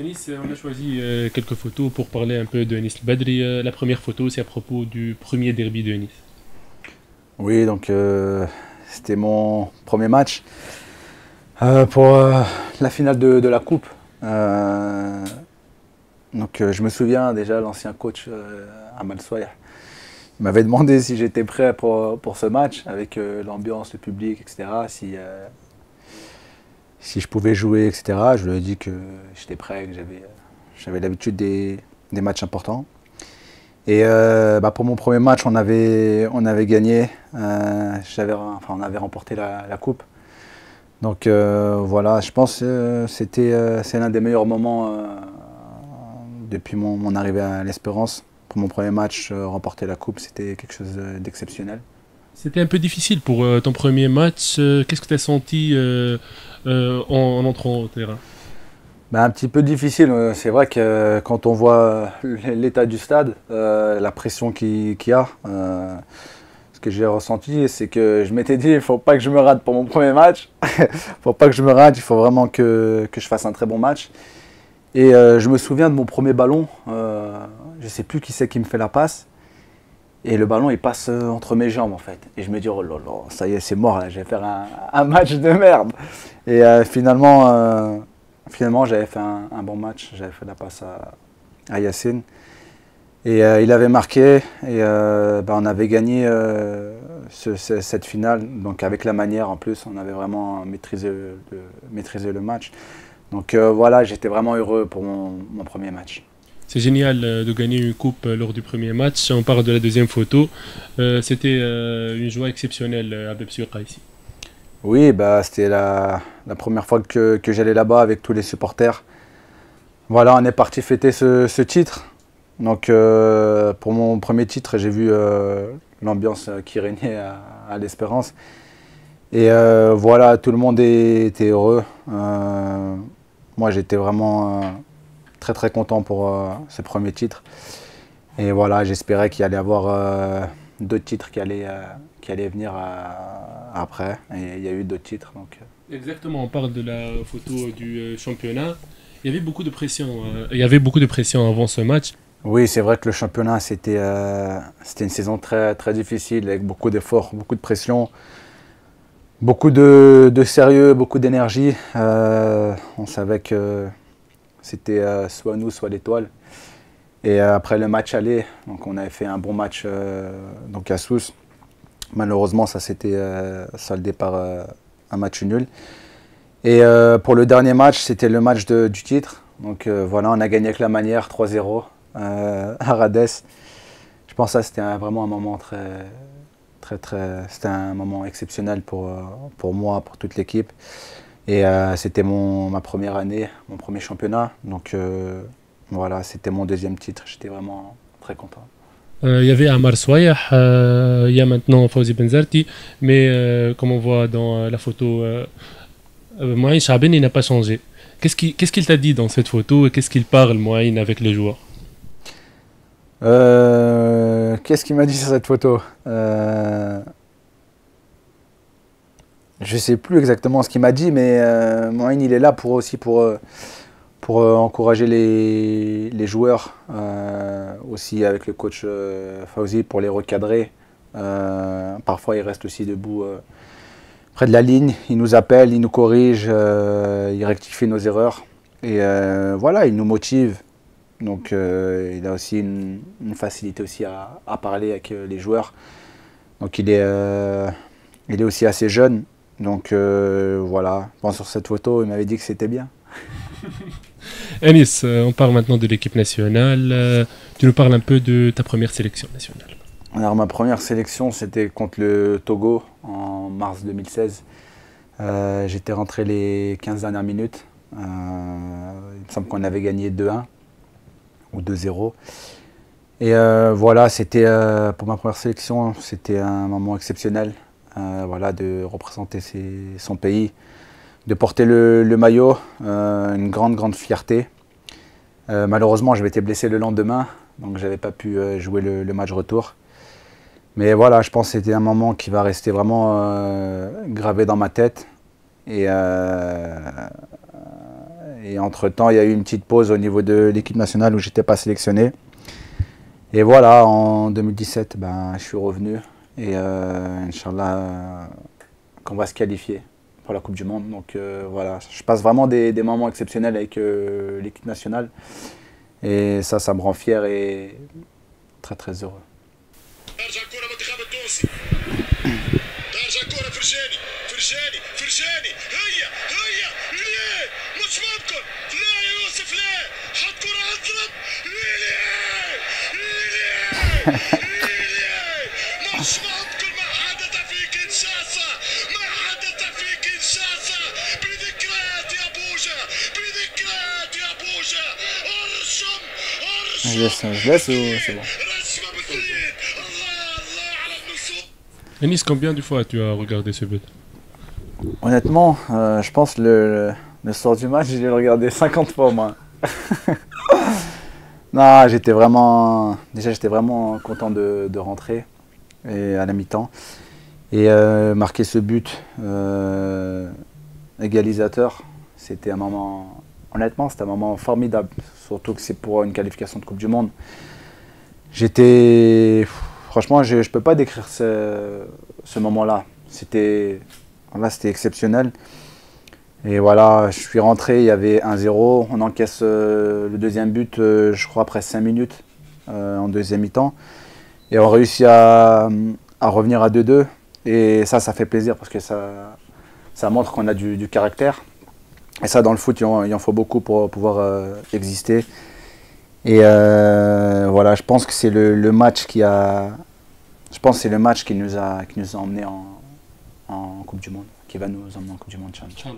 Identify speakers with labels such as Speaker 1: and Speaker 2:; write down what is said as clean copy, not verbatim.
Speaker 1: Anis, on a choisi quelques photos pour parler un peu de Anis El Badri. La première photo, c'est à propos du premier derby de Anis.
Speaker 2: Oui, donc c'était mon premier match pour la finale de la Coupe. Euh, je me souviens déjà, l'ancien coach Amal Soyer m'avait demandé si j'étais prêt pour ce match, avec l'ambiance, le public, etc. Si je pouvais jouer, etc. Je lui ai dit que j'étais prêt, que j'avais l'habitude des matchs importants. Et pour mon premier match, on avait gagné. On avait remporté la coupe. Donc voilà, je pense que c'est l'un des meilleurs moments depuis mon arrivée à l'Espérance. Pour mon premier match, remporter la coupe, c'était quelque chose d'exceptionnel.
Speaker 1: C'était un peu difficile pour ton premier match. Qu'est-ce que tu as senti en entrant au terrain?
Speaker 2: Un petit peu difficile. C'est vrai que quand on voit l'état du stade, la pression qu'il y a, ce que j'ai ressenti, c'est que je m'étais dit, il ne faut pas que je me rate pour mon premier match. Il ne faut pas que je me rate, il faut vraiment que je fasse un très bon match. Et je me souviens de mon premier ballon. Je ne sais plus qui c'est qui me fait la passe. Et le ballon, il passe entre mes jambes, en fait. Et je me dis, oh là là, ça y est, c'est mort, là, je vais faire un match de merde. Et finalement, j'avais fait un bon match. J'avais fait la passe à Yacine. Et il avait marqué. Et on avait gagné cette finale. Donc, avec la manière, en plus, on avait vraiment maîtrisé le match. Donc, voilà, j'étais vraiment heureux pour mon premier match.
Speaker 1: C'est génial de gagner une coupe lors du premier match. On parle de la deuxième photo. C'était une joie exceptionnelle à Bepsuqa ici.
Speaker 2: Oui, c'était la première fois que j'allais là-bas avec tous les supporters. Voilà, on est parti fêter ce titre. Donc, pour mon premier titre, j'ai vu l'ambiance qui régnait à l'Espérance. Et voilà, tout le monde était heureux. Moi, j'étais vraiment très très content pour ce premier titre. Et voilà, j'espérais qu'il y allait y avoir d'autres titres qui allaient venir après. Et il y a eu d'autres titres. Donc.
Speaker 1: Exactement, on parle de la photo du championnat. Il y avait beaucoup de pression. Il y avait beaucoup de pression avant ce match.
Speaker 2: Oui, c'est vrai que le championnat, c'était une saison très, très difficile, avec beaucoup d'efforts, beaucoup de pression, beaucoup de sérieux, beaucoup d'énergie. On savait que c'était soit nous, soit l'étoile. Et après le match aller, donc on avait fait un bon match donc à Sousse. Malheureusement, ça s'était soldé par un match nul. Et pour le dernier match, c'était le match du titre. Donc voilà, on a gagné avec la manière 3-0 à Rades. Je pense que ça, c'était vraiment un moment c'était un moment exceptionnel pour moi, pour toute l'équipe. Et c'était ma première année, mon premier championnat. Donc voilà, c'était mon deuxième titre. J'étais vraiment très content.
Speaker 1: Il y avait Amar Swayah, il y a maintenant Fawzi Benzarti, mais comme on voit dans la photo, Moain Chaben, il n'a pas changé. Qu'est-ce qu'il t'a dit dans cette photo et qu'est-ce qu'il parle, Moain, avec les joueurs?
Speaker 2: Qu'est-ce qu'il m'a dit sur cette photo Je sais plus exactement ce qu'il m'a dit, mais Moïne, il est là pour encourager les joueurs, aussi avec le coach Fauzi pour les recadrer. Parfois, il reste aussi debout près de la ligne, il nous appelle, il nous corrige, il rectifie nos erreurs. Et voilà, il nous motive. Donc il a aussi une facilité aussi à parler avec les joueurs. Donc il est aussi assez jeune. Donc voilà, bon, sur cette photo, il m'avait dit que c'était bien.
Speaker 1: Anis, on parle maintenant de l'équipe nationale. Tu nous parles un peu de ta première sélection nationale.
Speaker 2: Alors ma première sélection, c'était contre le Togo en mars 2016. J'étais rentré les 15 dernières minutes. Il me semble qu'on avait gagné 2-1 ou 2-0. Et voilà, c'était pour ma première sélection, c'était un moment exceptionnel. Voilà, de représenter son pays, de porter le maillot, une grande, grande fierté. Malheureusement, j'avais été blessé le lendemain, donc je n'avais pas pu jouer le match retour. Mais voilà, je pense que c'était un moment qui va rester vraiment gravé dans ma tête. Et, Et entre-temps, il y a eu une petite pause au niveau de l'équipe nationale où j'étais pas sélectionné. Et voilà, en 2017, ben, je suis revenu. Et Inch'Allah, qu'on va se qualifier pour la Coupe du Monde. Donc voilà, je passe vraiment des moments exceptionnels avec l'équipe nationale. Et ça me rend fier et très très heureux. Je laisse ou c'est bon?
Speaker 1: Yanis, combien de fois tu as regardé ce but?
Speaker 2: Honnêtement, je pense le soir du match, j'ai regardé 50 fois au moins. Non, j'étais vraiment content de rentrer et à la mi-temps et marquer ce but égalisateur. C'était un moment, honnêtement, c'était un moment formidable, surtout que c'est pour une qualification de Coupe du Monde. Franchement, je ne peux pas décrire ce moment-là. C'était exceptionnel. Et voilà, je suis rentré, il y avait 1-0. On encaisse le deuxième but, je crois, après 5 minutes en deuxième mi-temps. Et on réussit à revenir à 2-2. Et ça fait plaisir parce que ça montre qu'on a du caractère. Et ça, dans le foot, il en faut beaucoup pour pouvoir exister. Et voilà, je pense que c'est le match qui nous a emmenés en Coupe du Monde, qui va nous emmener en Coupe du Monde. Inch'Allah.